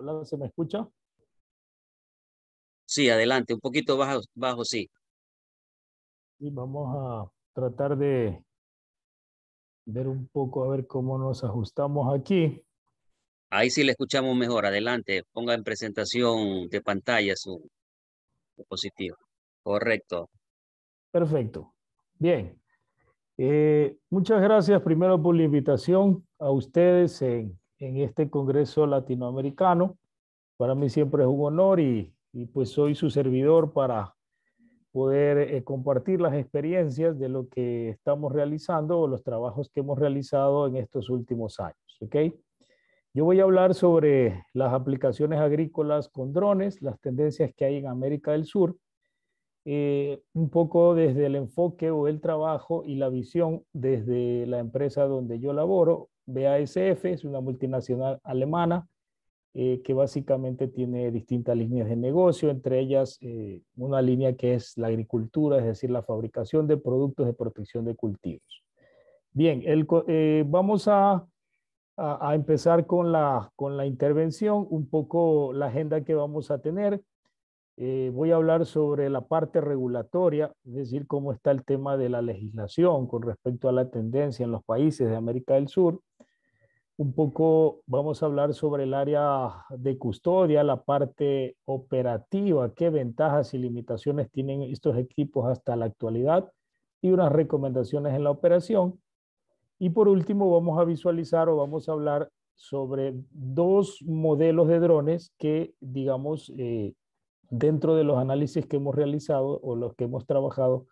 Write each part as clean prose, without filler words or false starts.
Hola, ¿se me escucha? Sí, adelante, un poquito bajo, bajo, sí. Y vamos a tratar de ver un poco a ver cómo nos ajustamos aquí. Ahí sí le escuchamos mejor. Adelante, ponga en presentación de pantalla su dispositivo. Correcto. Perfecto. Bien. Muchas gracias primero por la invitación a ustedes en este Congreso Latinoamericano. Para mí siempre es un honor y pues soy su servidor para poder compartir las experiencias de lo que estamos realizando o los trabajos que hemos realizado en estos últimos años. ¿Ok? Yo voy a hablar sobre las aplicaciones agrícolas con drones, las tendencias que hay en América del Sur, un poco desde el enfoque o el trabajo y la visión desde la empresa donde yo laboro. BASF es una multinacional alemana que básicamente tiene distintas líneas de negocio, entre ellas una línea que es la agricultura, es decir, la fabricación de productos de protección de cultivos. Bien, vamos a empezar con la intervención, un poco la agenda que vamos a tener. Voy a hablar sobre la parte regulatoria, es decir, cómo está el tema de la legislación con respecto a la tendencia en los países de América del Sur. Un poco vamos a hablar sobre el área de custodia, la parte operativa, qué ventajas y limitaciones tienen estos equipos hasta la actualidad y unas recomendaciones en la operación. Y por último, vamos a visualizar o vamos a hablar sobre dos modelos de drones que, digamos, dentro de los análisis que hemos realizado o los que hemos trabajado,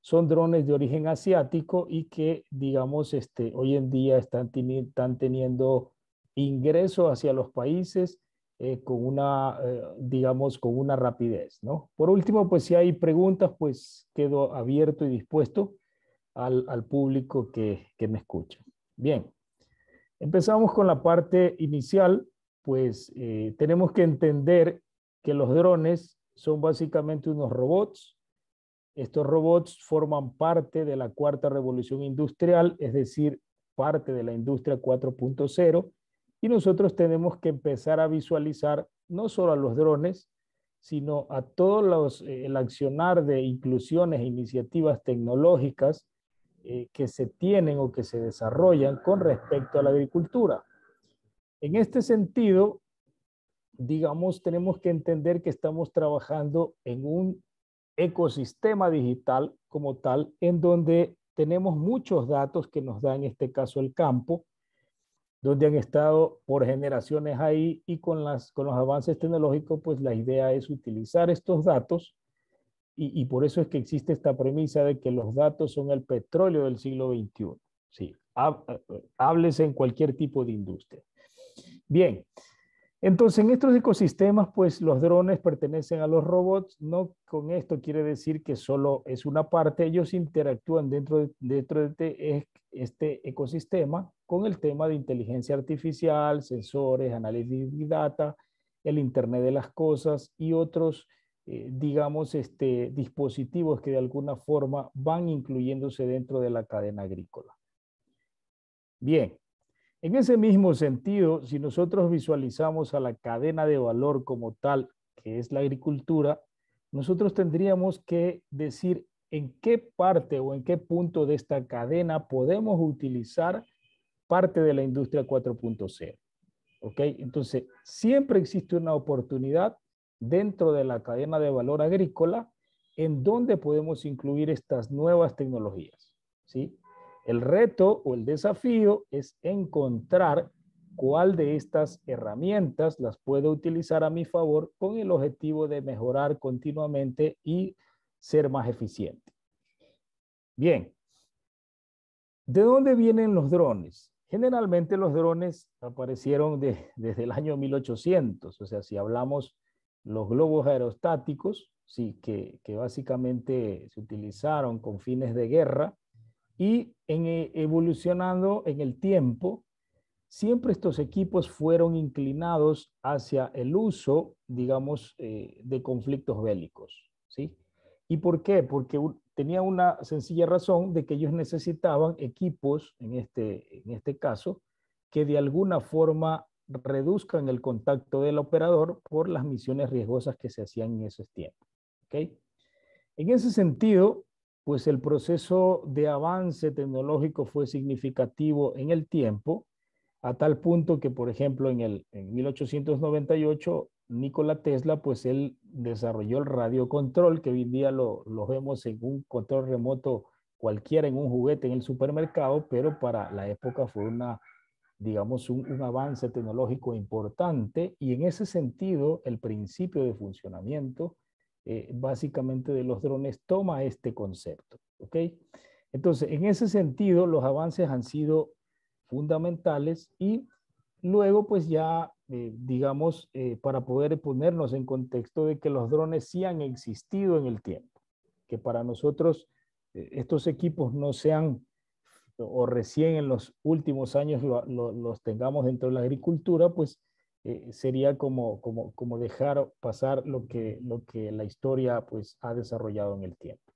son drones de origen asiático y que, digamos, hoy en día están teniendo ingreso hacia los países con una, digamos, con una rapidez, ¿no? Por último, pues si hay preguntas, pues quedo abierto y dispuesto al público que me escucha. Bien, empezamos con la parte inicial, pues tenemos que entender que los drones son básicamente unos robots. Estos robots forman parte de la cuarta revolución industrial, es decir, parte de la industria 4.0, y nosotros tenemos que empezar a visualizar no solo a los drones, sino a todos el accionar de inclusiones e iniciativas tecnológicas que se tienen o que se desarrollan con respecto a la agricultura. En este sentido, digamos, tenemos que entender que estamos trabajando en un ecosistema digital como tal, en donde tenemos muchos datos que nos da en este caso el campo, donde han estado por generaciones ahí y con los avances tecnológicos, pues la idea es utilizar estos datos y por eso es que existe esta premisa de que los datos son el petróleo del siglo XXI. Sí, háblese en cualquier tipo de industria. Bien, entonces en estos ecosistemas, pues los drones pertenecen a los robots. No con esto quiere decir que solo es una parte. Ellos interactúan dentro de este ecosistema con el tema de inteligencia artificial, sensores, análisis de data, el Internet de las cosas y otros, digamos, dispositivos que de alguna forma van incluyéndose dentro de la cadena agrícola. Bien, en ese mismo sentido, si nosotros visualizamos a la cadena de valor como tal, que es la agricultura, nosotros tendríamos que decir en qué parte o en qué punto de esta cadena podemos utilizar parte de la industria 4.0. ¿Ok? Entonces, siempre existe una oportunidad dentro de la cadena de valor agrícola en donde podemos incluir estas nuevas tecnologías. ¿Sí? El reto o el desafío es encontrar cuál de estas herramientas las puedo utilizar a mi favor con el objetivo de mejorar continuamente y ser más eficiente. Bien, ¿de dónde vienen los drones? Generalmente los drones aparecieron desde el año 1800, o sea, si hablamos los globos aerostáticos, sí, que básicamente se utilizaron con fines de guerra y evolucionando en el tiempo, siempre estos equipos fueron inclinados hacia el uso, digamos, de conflictos bélicos, ¿sí? ¿Y por qué? Porque tenía una sencilla razón de que ellos necesitaban equipos, en este caso, que de alguna forma reduzcan el contacto del operador por las misiones riesgosas que se hacían en esos tiempos. ¿Okay? En ese sentido, pues el proceso de avance tecnológico fue significativo en el tiempo, a tal punto que, por ejemplo, en 1898, Nikola Tesla, pues él desarrolló el radiocontrol, que hoy en día lo vemos en un control remoto cualquiera, en un juguete en el supermercado, pero para la época fue digamos, un avance tecnológico importante, y en ese sentido, el principio de funcionamiento básicamente de los drones toma este concepto, ¿ok? Entonces, en ese sentido, los avances han sido fundamentales, y luego pues ya, digamos, para poder ponernos en contexto de que los drones sí han existido en el tiempo, que para nosotros estos equipos no sean o recién en los últimos años los tengamos dentro de la agricultura, pues sería como dejar pasar lo que la historia pues ha desarrollado en el tiempo.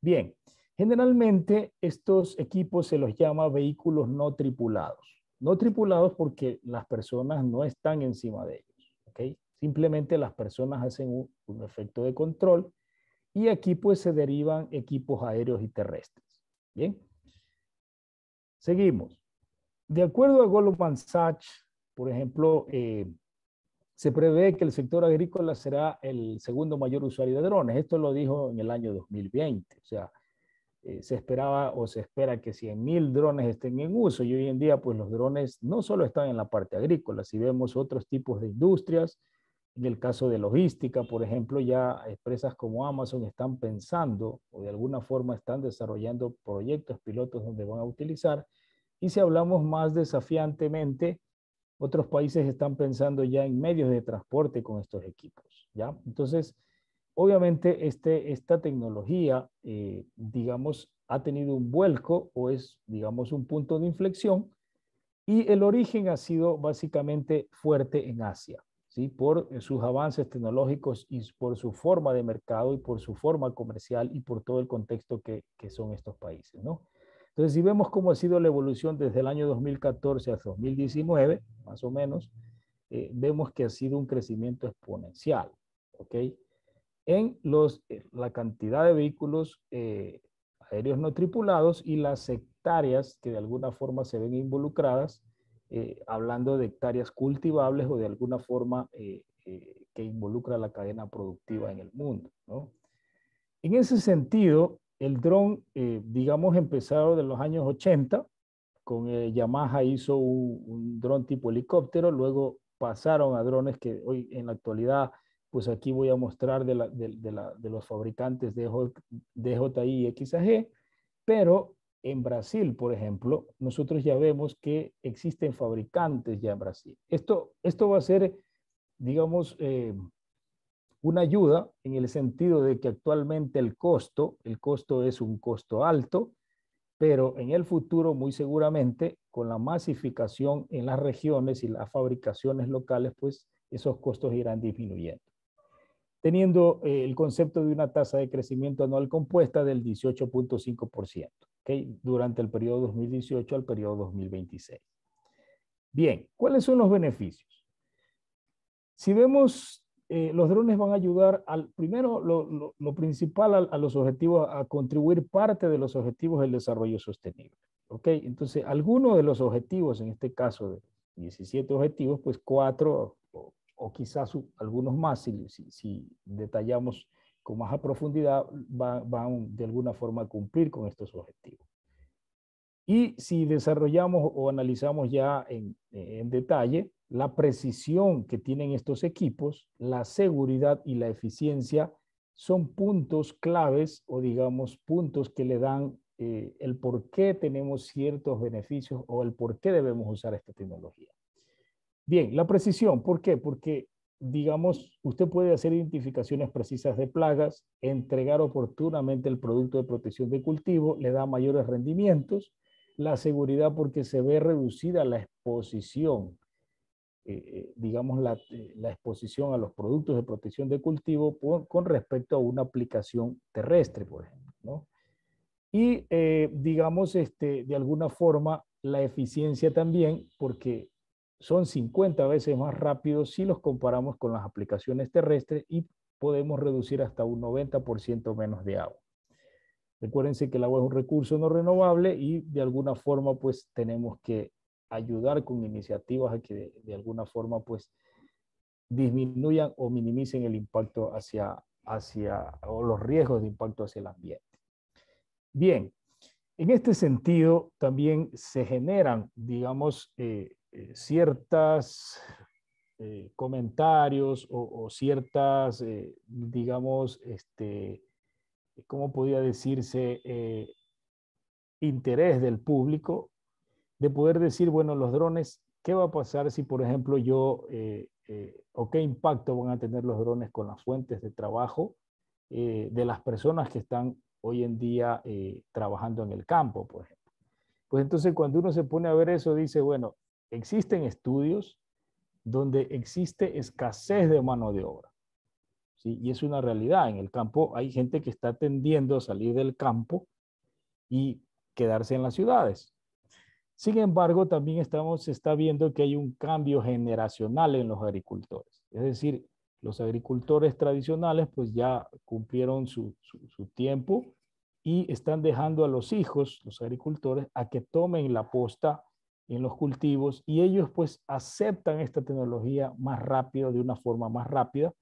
Bien, generalmente estos equipos se los llama vehículos no tripulados. No tripulados porque las personas no están encima de ellos, ¿ok? Simplemente las personas hacen un efecto de control, y aquí pues se derivan equipos aéreos y terrestres. Bien. Seguimos. De acuerdo a Goldman Sachs, por ejemplo, se prevé que el sector agrícola será el segundo mayor usuario de drones. Esto lo dijo en el año 2020. O sea, se esperaba o se espera que 100.000 drones estén en uso, y hoy en día pues los drones no solo están en la parte agrícola. Si vemos otros tipos de industrias, en el caso de logística, por ejemplo, ya empresas como Amazon están pensando o de alguna forma están desarrollando proyectos pilotos donde van a utilizar. Y si hablamos más desafiantemente, otros países están pensando ya en medios de transporte con estos equipos, ¿ya? Entonces, obviamente, esta tecnología, digamos, ha tenido un vuelco o es, digamos, un punto de inflexión, y el origen ha sido básicamente fuerte en Asia, ¿sí? Por sus avances tecnológicos y por su forma de mercado y por su forma comercial y por todo el contexto que son estos países, ¿no? Entonces, si vemos cómo ha sido la evolución desde el año 2014 hasta 2019, más o menos, vemos que ha sido un crecimiento exponencial, ¿ok? En la cantidad de vehículos aéreos no tripulados y las hectáreas que de alguna forma se ven involucradas, hablando de hectáreas cultivables o de alguna forma que involucra la cadena productiva en el mundo, ¿no? En ese sentido, el dron, digamos, empezado de los años 80, con Yamaha hizo un dron tipo helicóptero, luego pasaron a drones que hoy en la actualidad, pues aquí voy a mostrar de los fabricantes DJI y XAG, pero en Brasil, por ejemplo, nosotros ya vemos que existen fabricantes ya en Brasil. Esto va a ser, digamos, una ayuda en el sentido de que actualmente el costo es un costo alto, pero en el futuro muy seguramente con la masificación en las regiones y las fabricaciones locales, pues esos costos irán disminuyendo, teniendo el concepto de una tasa de crecimiento anual compuesta del 18.5%, ¿okay? Durante el periodo 2018 al periodo 2026. Bien, ¿cuáles son los beneficios? Si vemos, los drones van a ayudar primero, lo principal a los objetivos, a contribuir parte de los objetivos del desarrollo sostenible. ¿Ok? Entonces, algunos de los objetivos, en este caso de 17 objetivos, pues 4 o quizás algunos más, si detallamos con más a profundidad, van de alguna forma a cumplir con estos objetivos. Y si desarrollamos o analizamos ya en detalle, la precisión que tienen estos equipos, la seguridad y la eficiencia son puntos claves o digamos puntos que le dan el por qué tenemos ciertos beneficios o el por qué debemos usar esta tecnología. Bien, la precisión, ¿por qué? Porque digamos, usted puede hacer identificaciones precisas de plagas, entregar oportunamente el producto de protección de cultivo, le da mayores rendimientos. La seguridad porque se ve reducida la exposición, digamos la exposición a los productos de protección de cultivo con respecto a una aplicación terrestre, por ejemplo, ¿no? Y digamos, de alguna forma, la eficiencia también, porque son 50 veces más rápidos si los comparamos con las aplicaciones terrestres y podemos reducir hasta un 90% menos de agua. Recuérdense que el agua es un recurso no renovable y de alguna forma pues tenemos que ayudar con iniciativas a que de alguna forma pues disminuyan o minimicen el impacto o los riesgos de impacto hacia el ambiente. Bien, en este sentido también se generan, digamos, ciertas comentarios o ciertas, digamos, ¿cómo podría decirse? Interés del público de poder decir, bueno, los drones, ¿qué va a pasar si, por ejemplo, o qué impacto van a tener los drones con las fuentes de trabajo de las personas que están hoy en día trabajando en el campo, por ejemplo? Pues entonces cuando uno se pone a ver eso, dice, bueno, existen estudios donde existe escasez de mano de obra, ¿sí? Y es una realidad. En el campo hay gente que está tendiendo a salir del campo y quedarse en las ciudades. Sin embargo, también se está viendo que hay un cambio generacional en los agricultores. Es decir, los agricultores tradicionales pues ya cumplieron su tiempo y están dejando a los hijos, los agricultores, a que tomen la posta en los cultivos y ellos pues aceptan esta tecnología más rápido, de una forma más rápida,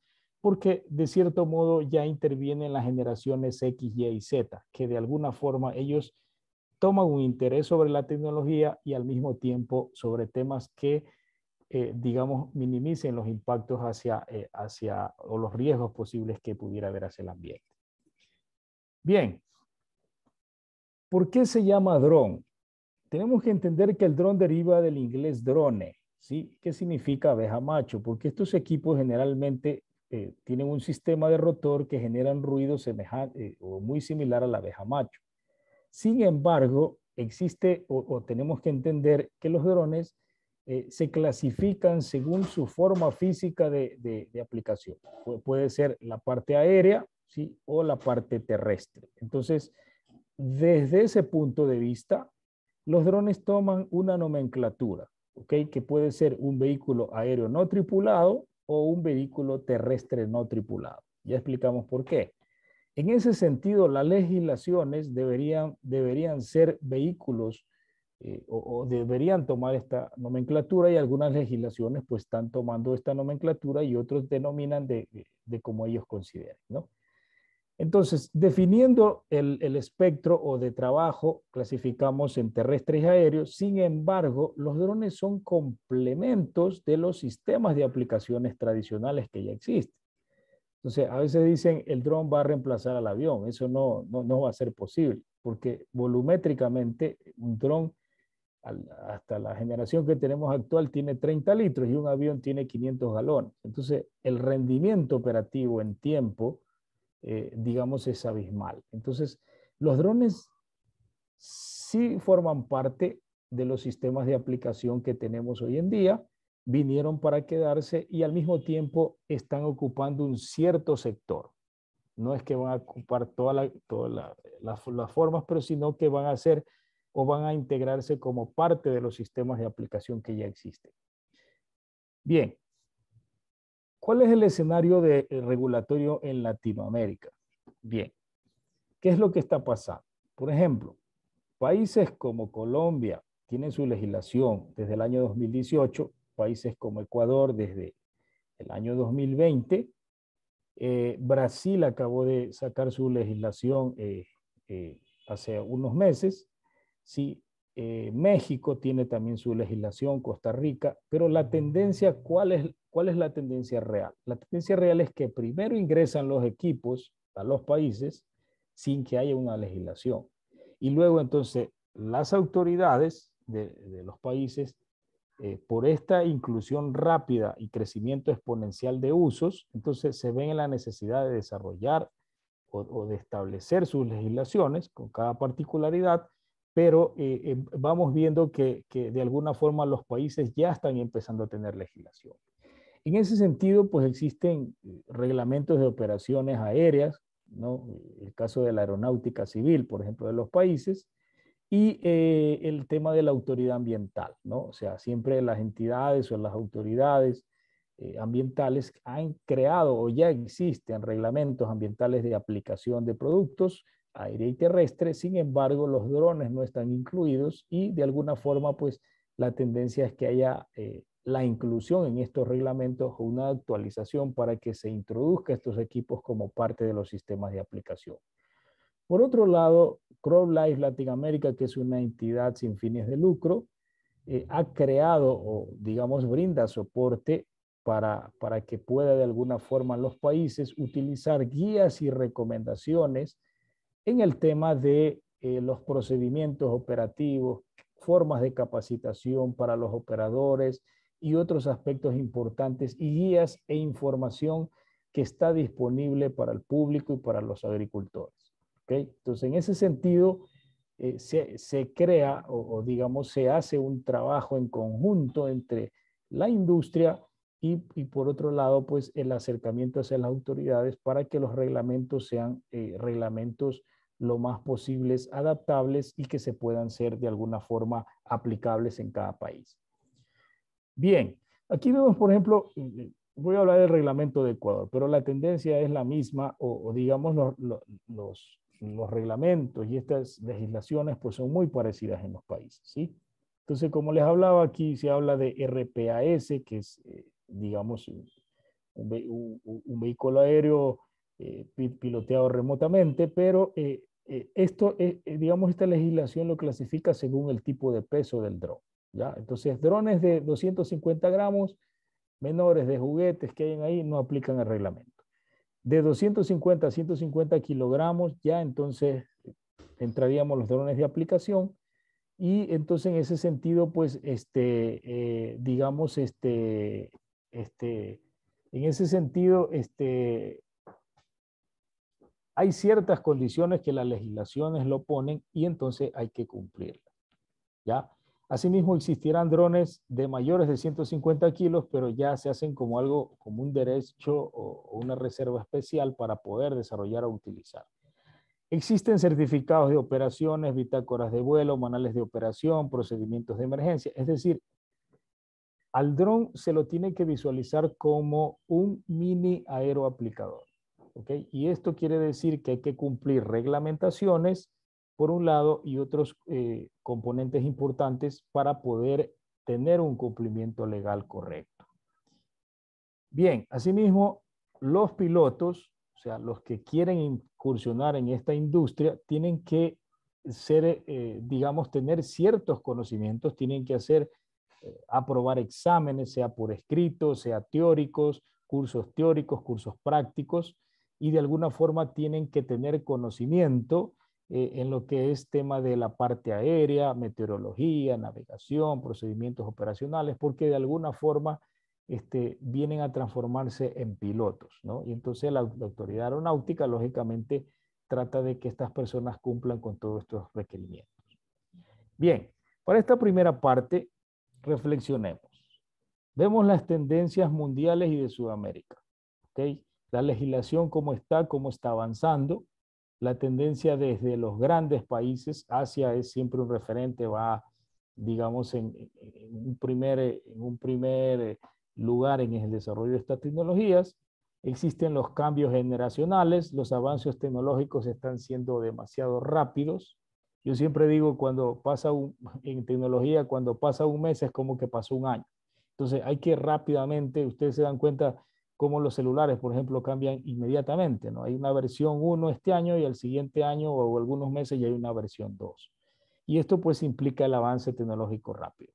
porque de cierto modo ya intervienen las generaciones X, Y y Z, que de alguna forma ellos toman un interés sobre la tecnología y al mismo tiempo sobre temas que, digamos, minimicen los impactos o los riesgos posibles que pudiera haber hacia el ambiente. Bien, ¿por qué se llama dron? Tenemos que entender que el dron deriva del inglés drone, ¿sí? ¿Qué significa abeja macho? Porque estos equipos generalmente tienen un sistema de rotor que genera un ruido semejante o muy similar a la abeja macho. Sin embargo, existe o tenemos que entender que los drones se clasifican según su forma física de aplicación. Puede ser la parte aérea, ¿sí? O la parte terrestre. Entonces, desde ese punto de vista, los drones toman una nomenclatura, ¿ok? Que puede ser un vehículo aéreo no tripulado o un vehículo terrestre no tripulado. Ya explicamos por qué. En ese sentido, las legislaciones deberían ser vehículos o deberían tomar esta nomenclatura y algunas legislaciones pues están tomando esta nomenclatura y otros denominan de como ellos consideren, ¿no? Entonces, definiendo el espectro o de trabajo, clasificamos en terrestres y aéreos. Sin embargo, los drones son complementos de los sistemas de aplicaciones tradicionales que ya existen. Entonces, a veces dicen el dron va a reemplazar al avión. Eso no va a ser posible, porque volumétricamente un dron, hasta la generación que tenemos actual, tiene 30 litros y un avión tiene 500 galones. Entonces, el rendimiento operativo en tiempo, digamos, es abismal. Entonces, los drones sí forman parte de los sistemas de aplicación que tenemos hoy en día, vinieron para quedarse y al mismo tiempo están ocupando un cierto sector. No es que van a ocupar todas las formas, pero sino que van a ser o van a integrarse como parte de los sistemas de aplicación que ya existen. Bien, ¿cuál es el escenario regulatorio en Latinoamérica? Bien, ¿qué es lo que está pasando? Por ejemplo, países como Colombia tienen su legislación desde el año 2018, países como Ecuador desde el año 2020, Brasil acabó de sacar su legislación hace unos meses, sí, México tiene también su legislación, Costa Rica, pero la tendencia, ¿cuál es la tendencia real? La tendencia real es que primero ingresan los equipos a los países sin que haya una legislación. Y luego entonces las autoridades de los países, por esta inclusión rápida y crecimiento exponencial de usos, entonces se ven en la necesidad de desarrollar o de establecer sus legislaciones con cada particularidad, pero vamos viendo que de alguna forma los países ya están empezando a tener legislación. En ese sentido, pues existen reglamentos de operaciones aéreas, ¿no? El caso de la aeronáutica civil, por ejemplo, de los países, y el tema de la autoridad ambiental, ¿no? O sea, siempre las entidades o las autoridades ambientales han creado o ya existen reglamentos ambientales de aplicación de productos aire y terrestre. Sin embargo, los drones no están incluidos y de alguna forma, pues, la tendencia es que haya la inclusión en estos reglamentos o una actualización para que se introduzca estos equipos como parte de los sistemas de aplicación. Por otro lado, CropLife Latinoamérica, que es una entidad sin fines de lucro, ha creado o, digamos, brinda soporte para que pueda de alguna forma los países utilizar guías y recomendaciones en el tema de los procedimientos operativos, formas de capacitación para los operadores y otros aspectos importantes y guías e información que está disponible para el público y para los agricultores. ¿Okay? Entonces, en ese sentido, se crea o digamos se hace un trabajo en conjunto entre la industria y por otro lado pues el acercamiento hacia las autoridades para que los reglamentos sean reglamentos lo más posibles adaptables y que se puedan ser de alguna forma aplicables en cada país. Bien, aquí vemos por ejemplo, voy a hablar del reglamento de Ecuador, pero la tendencia es la misma o digamos los reglamentos y estas legislaciones pues son muy parecidas en los países, ¿sí? Entonces, como les hablaba aquí, se habla de RPAS, que es, digamos, un vehículo aéreo piloteado remotamente, pero esto, digamos, esta legislación lo clasifica según el tipo de peso del dron, ¿ya? Entonces, drones de 250 gramos, menores de juguetes que hay ahí, no aplican el reglamento. De 250 a 150 kilogramos, ya entonces entraríamos los drones de aplicación y entonces en ese sentido, pues, digamos, en ese sentido, hay ciertas condiciones que las legislaciones lo ponen y entonces hay que cumplirlas, ¿ya? Asimismo, existirán drones de mayores de 150 kilos, pero ya se hacen como algo, como un derecho o una reserva especial para poder desarrollar o utilizar. Existen certificados de operaciones, bitácoras de vuelo, manuales de operación, procedimientos de emergencia. Es decir, al dron se lo tiene que visualizar como un mini aeroaplicador. ¿Okay? Y esto quiere decir que hay que cumplir reglamentaciones, por un lado, y otros componentes importantes para poder tener un cumplimiento legal correcto. Bien, asimismo, los pilotos, o sea, los que quieren incursionar en esta industria, tienen que ser, digamos, tener ciertos conocimientos, tienen que hacer, aprobar exámenes, sea por escrito, sea teóricos, cursos prácticos, y de alguna forma tienen que tener conocimiento en lo que es tema de la parte aérea, meteorología, navegación, procedimientos operacionales, porque de alguna forma vienen a transformarse en pilotos, ¿no? Y entonces la autoridad aeronáutica, lógicamente, trata de que estas personas cumplan con todos estos requerimientos. Bien, para esta primera parte, reflexionemos. Vemos las tendencias mundiales y de Sudamérica, ¿ok? La legislación cómo está avanzando. La tendencia desde los grandes países, Asia es siempre un referente, va, digamos, en un primer lugar en el desarrollo de estas tecnologías. Existen los cambios generacionales, los avances tecnológicos están siendo demasiado rápidos. Yo siempre digo, en tecnología, cuando pasa un mes es como que pasó un año. Entonces hay que rápidamente, ustedes se dan cuenta cómo los celulares, por ejemplo, cambian inmediatamente, ¿no? Hay una versión 1 este año y al siguiente año o algunos meses ya hay una versión 2. Y esto pues implica el avance tecnológico rápido.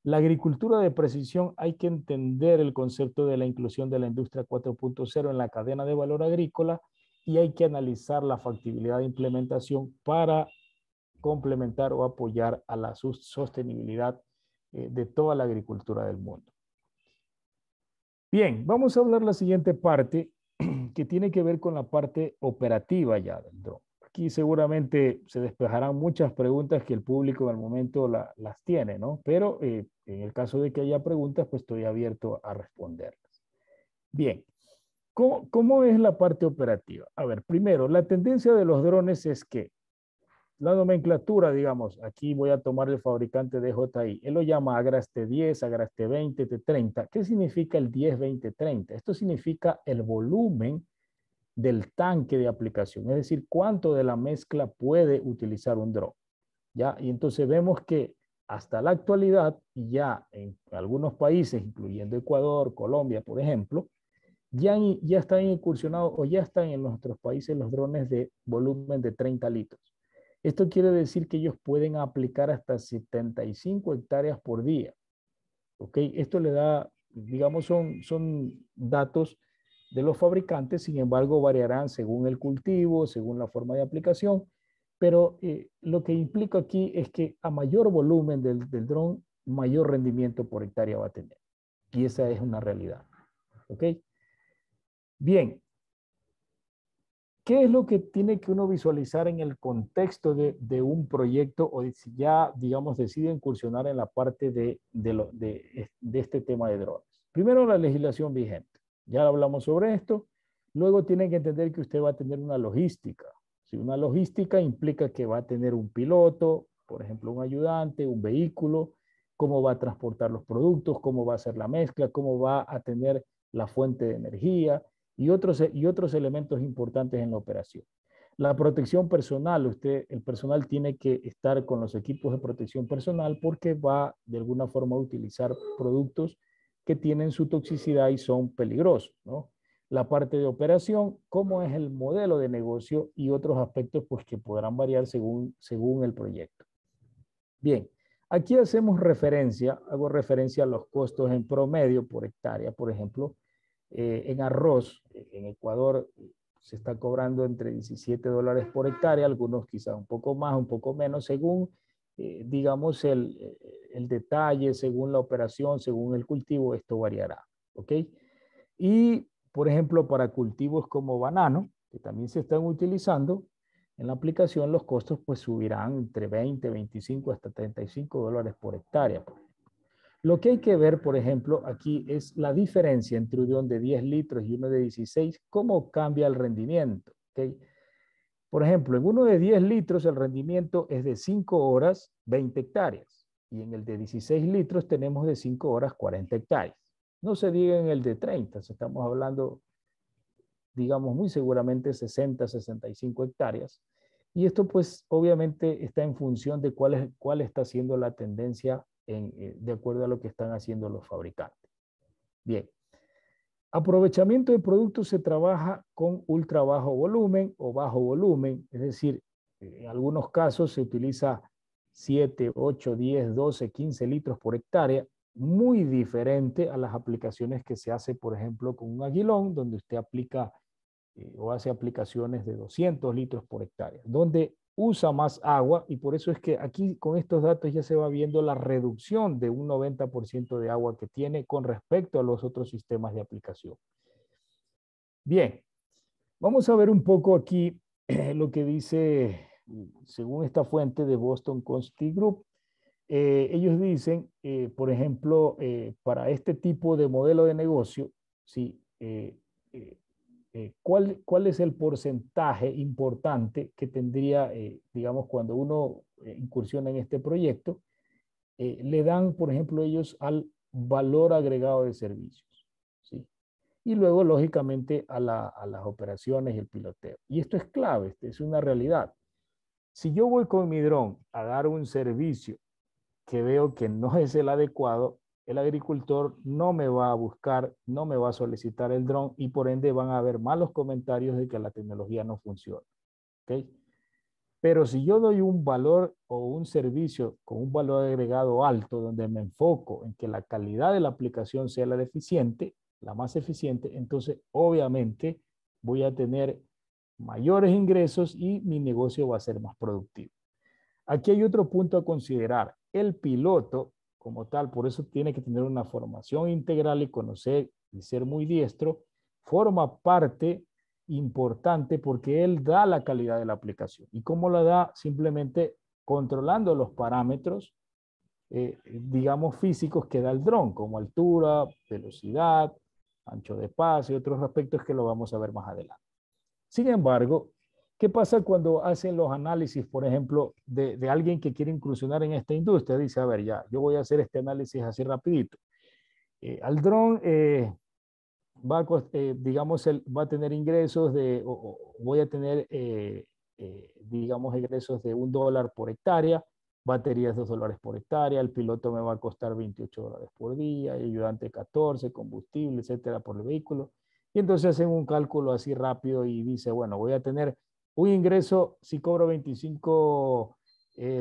La agricultura de precisión, hay que entender el concepto de la inclusión de la industria 4.0 en la cadena de valor agrícola y hay que analizar la factibilidad de implementación para complementar o apoyar a la sostenibilidad de toda la agricultura del mundo. Bien, vamos a hablar la siguiente parte que tiene que ver con la parte operativa ya del dron. Aquí seguramente se despejarán muchas preguntas que el público en el momento las tiene, ¿no? Pero en el caso de que haya preguntas, pues estoy abierto a responderlas. Bien, ¿cómo es la parte operativa? A ver, primero, la tendencia de los drones es que la nomenclatura, digamos, aquí voy a tomar el fabricante DJI. Él lo llama Agrast T10, Agrast T20, T30. ¿Qué significa el 10, 20, 30? Esto significa el volumen del tanque de aplicación, es decir, cuánto de la mezcla puede utilizar un dron. ¿Ya? Y entonces vemos que hasta la actualidad, ya en algunos países, incluyendo Ecuador, Colombia, por ejemplo, ya están incursionados o ya están en nuestros países los drones de volumen de 30 litros. Esto quiere decir que ellos pueden aplicar hasta 75 hectáreas por día. ¿Ok? Esto le da, digamos, son datos de los fabricantes, sin embargo, variarán según el cultivo, según la forma de aplicación, pero lo que implica aquí es que a mayor volumen del dron, mayor rendimiento por hectárea va a tener. Y esa es una realidad. ¿Ok? Bien, ¿qué es lo que tiene que uno visualizar en el contexto de un proyecto o si ya, digamos, decide incursionar en la parte de este tema de drones? Primero, la legislación vigente. Ya hablamos sobre esto. Luego tienen que entender que usted va a tener una logística. Si una logística implica que va a tener un piloto, por ejemplo, un ayudante, un vehículo, cómo va a transportar los productos, cómo va a hacer la mezcla, cómo va a tener la fuente de energía, y otros elementos importantes en la operación. La protección personal, el personal tiene que estar con los equipos de protección personal porque va de alguna forma a utilizar productos que tienen su toxicidad y son peligrosos, ¿no? La parte de operación, cómo es el modelo de negocio y otros aspectos pues, que podrán variar según el proyecto. Bien, aquí hago referencia a los costos en promedio por hectárea, por ejemplo, en arroz, en Ecuador se está cobrando entre $17 por hectárea, algunos quizás un poco más, un poco menos, según, digamos, el detalle, según la operación, según el cultivo, esto variará, ¿ok? Y, por ejemplo, para cultivos como banano, que también se están utilizando, en la aplicación los costos pues subirán entre 20, 25 hasta $35 por hectárea. Lo que hay que ver, por ejemplo, aquí es la diferencia entre un dron de 10 litros y uno de 16, cómo cambia el rendimiento. ¿Okay? Por ejemplo, en uno de 10 litros el rendimiento es de 5 horas, 20 hectáreas. Y en el de 16 litros tenemos de 5 horas, 40 hectáreas. No se diga en el de 30, estamos hablando, digamos, muy seguramente 60, 65 hectáreas. Y esto pues obviamente está en función de cuál está siendo la tendencia de acuerdo a lo que están haciendo los fabricantes. Bien, aprovechamiento de productos se trabaja con ultra bajo volumen o bajo volumen, es decir, en algunos casos se utiliza 7, 8, 10, 12, 15 litros por hectárea, muy diferente a las aplicaciones que se hace, por ejemplo, con un aguilón, donde usted aplica o hace aplicaciones de 200 litros por hectárea, donde usa más agua y por eso es que aquí con estos datos ya se va viendo la reducción de un 90% de agua que tiene con respecto a los otros sistemas de aplicación. Bien, vamos a ver un poco aquí lo que dice, según esta fuente de Boston Consulting Group, ellos dicen, por ejemplo, para este tipo de modelo de negocio, sí, ¿cuál es el porcentaje importante que tendría, digamos, cuando uno incursiona en este proyecto? Le dan, por ejemplo, ellos al valor agregado de servicios, ¿sí? Y luego, lógicamente, a las operaciones y el piloteo. Y esto es clave, es una realidad. Si yo voy con mi dron a dar un servicio que veo que no es el adecuado, el agricultor no me va a buscar, no me va a solicitar el dron y por ende van a haber malos comentarios de que la tecnología no funciona. ¿Okay? Pero si yo doy un valor o un servicio con un valor agregado alto, donde me enfoco en que la calidad de la aplicación sea la más eficiente, entonces obviamente voy a tener mayores ingresos y mi negocio va a ser más productivo. Aquí hay otro punto a considerar. El piloto, como tal, por eso tiene que tener una formación integral y conocer y ser muy diestro, forma parte importante porque él da la calidad de la aplicación. ¿Y cómo la da? Simplemente controlando los parámetros, digamos, físicos que da el dron, como altura, velocidad, ancho de paso y otros aspectos que lo vamos a ver más adelante. Sin embargo, ¿Qué pasa cuando hacen los análisis, por ejemplo, de alguien que quiere incursionar en esta industria? Dice, a ver, ya, yo voy a hacer este análisis así rapidito. Al dron digamos, va a tener ingresos voy a tener, digamos, ingresos de $1 por hectárea, baterías $2 por hectárea, el piloto me va a costar $28 por día, el ayudante 14, combustible, etcétera, por el vehículo. Y entonces hacen un cálculo así rápido y dice, bueno, voy a tener un ingreso, si cobro 25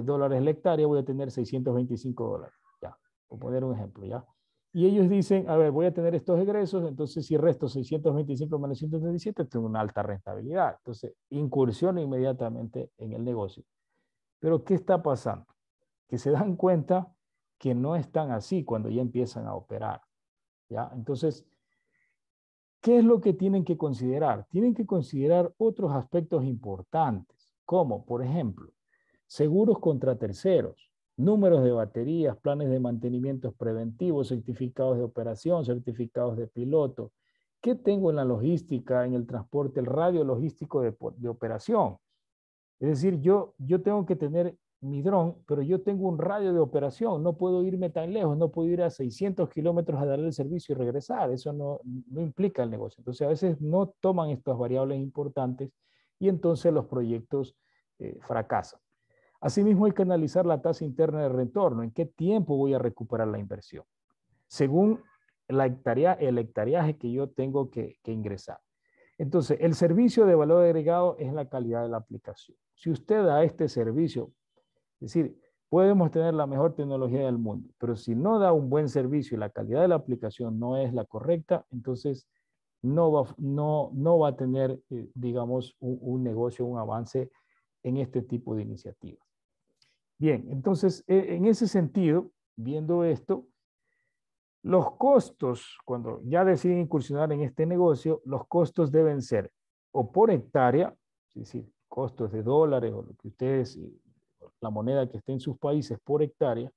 dólares la hectárea, voy a tener $625, ya, por poner un ejemplo, ya. Y ellos dicen, a ver, voy a tener estos egresos, entonces si resto 625 menos 137, tengo una alta rentabilidad. Entonces, incursiona inmediatamente en el negocio. Pero, ¿qué está pasando? Que se dan cuenta que no están así cuando ya empiezan a operar. ¿Ya? Entonces, ¿qué es lo que tienen que considerar? Tienen que considerar otros aspectos importantes, como, por ejemplo, seguros contra terceros, números de baterías, planes de mantenimientos preventivos, certificados de operación, certificados de piloto. ¿Qué tengo en la logística, en el transporte, el radio logístico de operación? Es decir, yo tengo que tener mi dron, pero yo tengo un radio de operación, no puedo irme tan lejos, no puedo ir a 600 kilómetros a darle el servicio y regresar, eso no implica el negocio. Entonces a veces no toman estas variables importantes y entonces los proyectos fracasan. Asimismo, hay que analizar la tasa interna de retorno, en qué tiempo voy a recuperar la inversión, según el hectareaje que yo tengo que ingresar. Entonces, el servicio de valor agregado es la calidad de la aplicación. Si usted da este servicio, es decir, podemos tener la mejor tecnología del mundo, pero si no da un buen servicio y la calidad de la aplicación no es la correcta, entonces no va a tener, digamos, un negocio, un avance en este tipo de iniciativas. Bien, entonces, en ese sentido, viendo esto, los costos, cuando ya deciden incursionar en este negocio, los costos deben ser o por hectárea, es decir, costos de dólares o lo que ustedes, la moneda que esté en sus países por hectárea,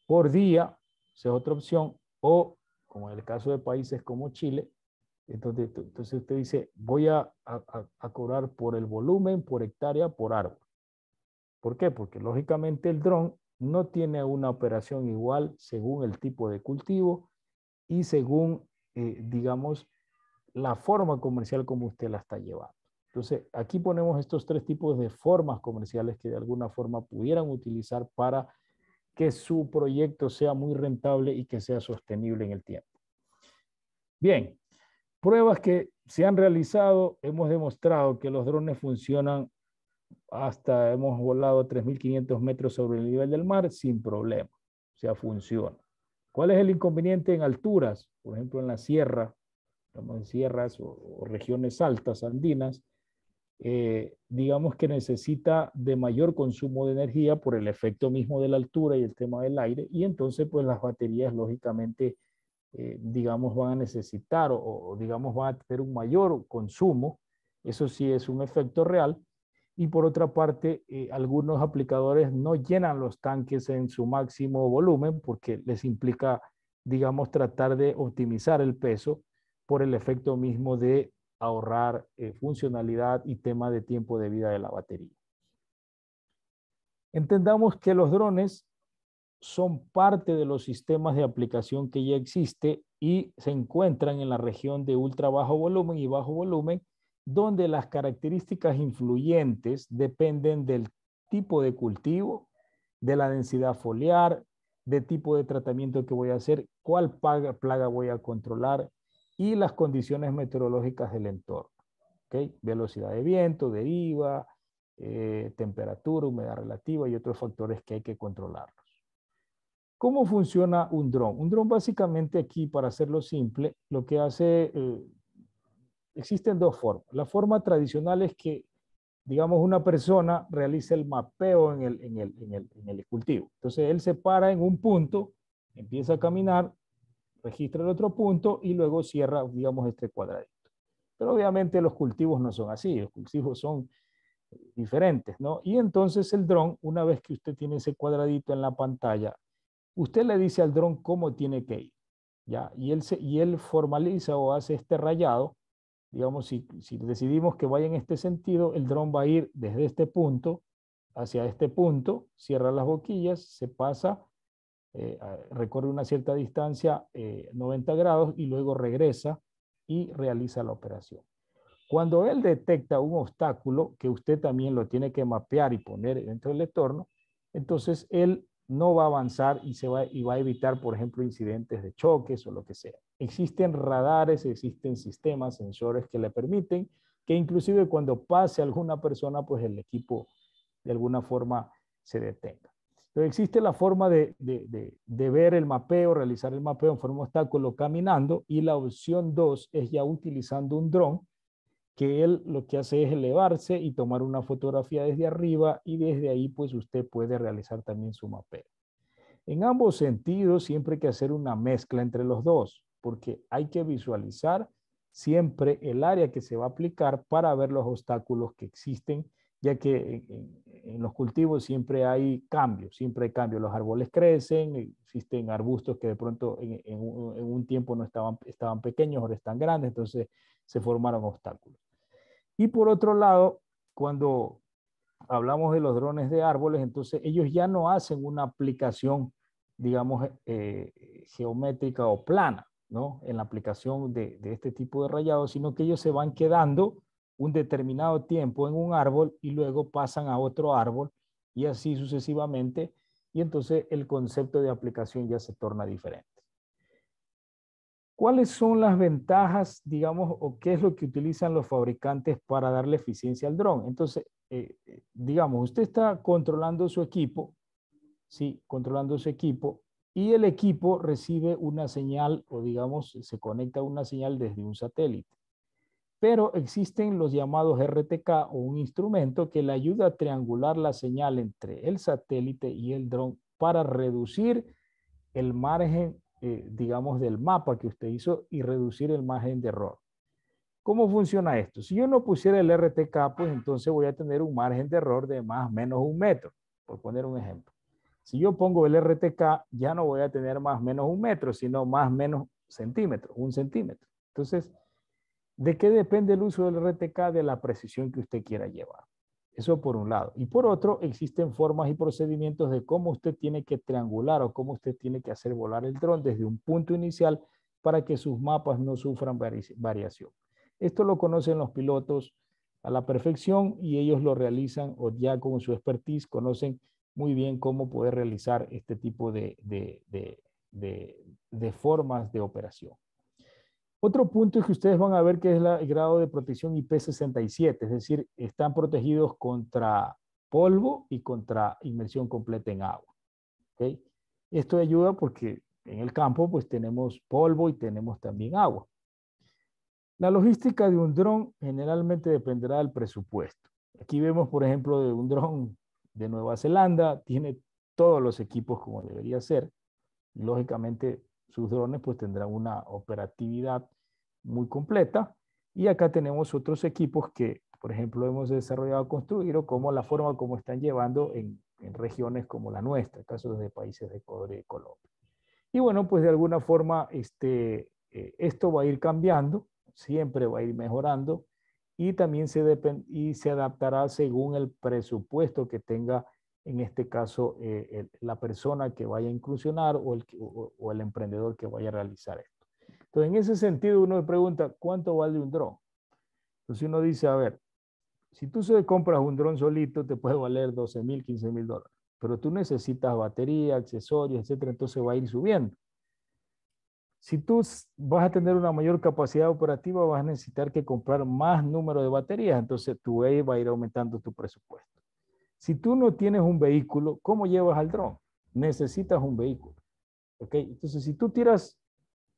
por día, esa es otra opción, o como en el caso de países como Chile, entonces usted dice, voy a cobrar por el volumen, por hectárea, por árbol. ¿Por qué? Porque lógicamente el dron no tiene una operación igual según el tipo de cultivo y según, digamos, la forma comercial como usted la está llevando. Entonces, aquí ponemos estos tres tipos de formas comerciales que de alguna forma pudieran utilizar para que su proyecto sea muy rentable y que sea sostenible en el tiempo. Bien, pruebas que se han realizado, hemos demostrado que los drones funcionan hasta hemos volado 3.500 metros sobre el nivel del mar sin problema. O sea, funciona. ¿Cuál es el inconveniente en alturas? Por ejemplo, en la sierra, en sierras o regiones altas andinas, digamos que necesita de mayor consumo de energía por el efecto mismo de la altura y el tema del aire, y entonces pues las baterías lógicamente, digamos, van a necesitar digamos van a tener un mayor consumo. Eso sí es un efecto real. Y por otra parte, algunos aplicadores no llenan los tanques en su máximo volumen porque les implica, digamos, tratar de optimizar el peso por el efecto mismo de ahorrar funcionalidad y tema de tiempo de vida de la batería. Entendamos que los drones son parte de los sistemas de aplicación que ya existe y se encuentran en la región de ultra bajo volumen y bajo volumen, donde las características influyentes dependen del tipo de cultivo, de la densidad foliar, del tipo de tratamiento que voy a hacer, cuál plaga voy a controlar y las condiciones meteorológicas del entorno. ¿Okay? Velocidad de viento, deriva, temperatura, humedad relativa y otros factores que hay que controlarlos. ¿Cómo funciona un dron? Un dron básicamente aquí, para hacerlo simple, lo que hace, existen dos formas. La forma tradicional es que, digamos, una persona realiza el mapeo en el cultivo. Entonces, él se para en un punto, empieza a caminar, registra el otro punto y luego cierra, digamos, este cuadradito. Pero obviamente los cultivos no son así, los cultivos son diferentes, ¿no? Y entonces el dron, una vez que usted tiene ese cuadradito en la pantalla, usted le dice al dron cómo tiene que ir, ¿ya? Y él formaliza o hace este rayado digamos, si decidimos que vaya en este sentido, el dron va a ir desde este punto hacia este punto, cierra las boquillas, se pasa, recorre una cierta distancia, 90 grados, y luego regresa y realiza la operación. Cuando él detecta un obstáculo que usted también lo tiene que mapear y poner dentro del entorno, entonces él no va a avanzar y va a evitar, por ejemplo, incidentes de choques o lo que sea. Existen radares, existen sistemas, sensores que le permiten que inclusive cuando pase alguna persona, pues el equipo de alguna forma se detenga. Entonces existe la forma de ver el mapeo, realizar el mapeo en forma de obstáculo caminando, y la opción 2 es ya utilizando un dron, que él lo que hace es elevarse y tomar una fotografía desde arriba, y desde ahí pues usted puede realizar también su mapeo. En ambos sentidos siempre hay que hacer una mezcla entre los dos, porque hay que visualizar siempre el área que se va a aplicar para ver los obstáculos que existen, ya que en los cultivos siempre hay cambios, los árboles crecen, existen arbustos que de pronto en un tiempo no estaban pequeños, ahora están grandes, entonces se formaron obstáculos. Y por otro lado, cuando hablamos de los drones de árboles, entonces ellos ya no hacen una aplicación, digamos, geométrica o plana, ¿no? En la aplicación de este tipo de rayados, sino que ellos se van quedando un determinado tiempo en un árbol y luego pasan a otro árbol y así sucesivamente, y entonces el concepto de aplicación ya se torna diferente. ¿Cuáles son las ventajas, digamos, o qué es lo que utilizan los fabricantes para darle eficiencia al dron? Entonces, digamos, usted está controlando su equipo, ¿sí? Controlando su equipo, y el equipo recibe una señal, o digamos, se conecta a una señal desde un satélite. Pero existen los llamados RTK, o un instrumento que le ayuda a triangular la señal entre el satélite y el dron para reducir el margen, digamos, del mapa que usted hizo y reducir el margen de error. ¿Cómo funciona esto? Si yo no pusiera el RTK, pues entonces voy a tener un margen de error de más o menos 1 metro, por poner un ejemplo. Si yo pongo el RTK, ya no voy a tener más o menos 1 metro, sino más o menos centímetros, 1 centímetro. Entonces, ¿de qué depende el uso del RTK? De la precisión que usted quiera llevar. Eso por un lado. Y por otro, existen formas y procedimientos de cómo usted tiene que triangular o cómo usted tiene que hacer volar el dron desde un punto inicial para que sus mapas no sufran variación. Esto lo conocen los pilotos a la perfección y ellos lo realizan, o ya con su expertise conocen muy bien cómo poder realizar este tipo de formas de operación. Otro punto es que ustedes van a ver que es el grado de protección IP67, es decir, están protegidos contra polvo y contra inmersión completa en agua. ¿Okay? Esto ayuda porque en el campo pues tenemos polvo y tenemos también agua. La logística de un dron generalmente dependerá del presupuesto. Aquí vemos, por ejemplo, de un dron de Nueva Zelanda, tiene todos los equipos como debería ser. Lógicamente, sus drones pues tendrán una operatividad muy completa. Y acá tenemos otros equipos que, por ejemplo, hemos desarrollado, construido, como la forma como están llevando en regiones como la nuestra, casos de países de Ecuador y de Colombia. Y bueno, pues de alguna forma esto va a ir cambiando, siempre va a ir mejorando, y también se adaptará según el presupuesto que tenga, en este caso, la persona que vaya a incursionar o el emprendedor que vaya a realizar esto. Entonces, en ese sentido, uno me pregunta, ¿cuánto vale un dron? Entonces uno dice, a ver, si tú se compras un dron solito, te puede valer 12,000, 15,000 dólares, pero tú necesitas batería, accesorios, etcétera, entonces va a ir subiendo. Si tú vas a tener una mayor capacidad operativa, vas a necesitar que comprar más número de baterías, entonces tu EI va a ir aumentando tu presupuesto. Si tú no tienes un vehículo, ¿cómo llevas al dron? Necesitas un vehículo. ¿Ok? Entonces, si tú tiras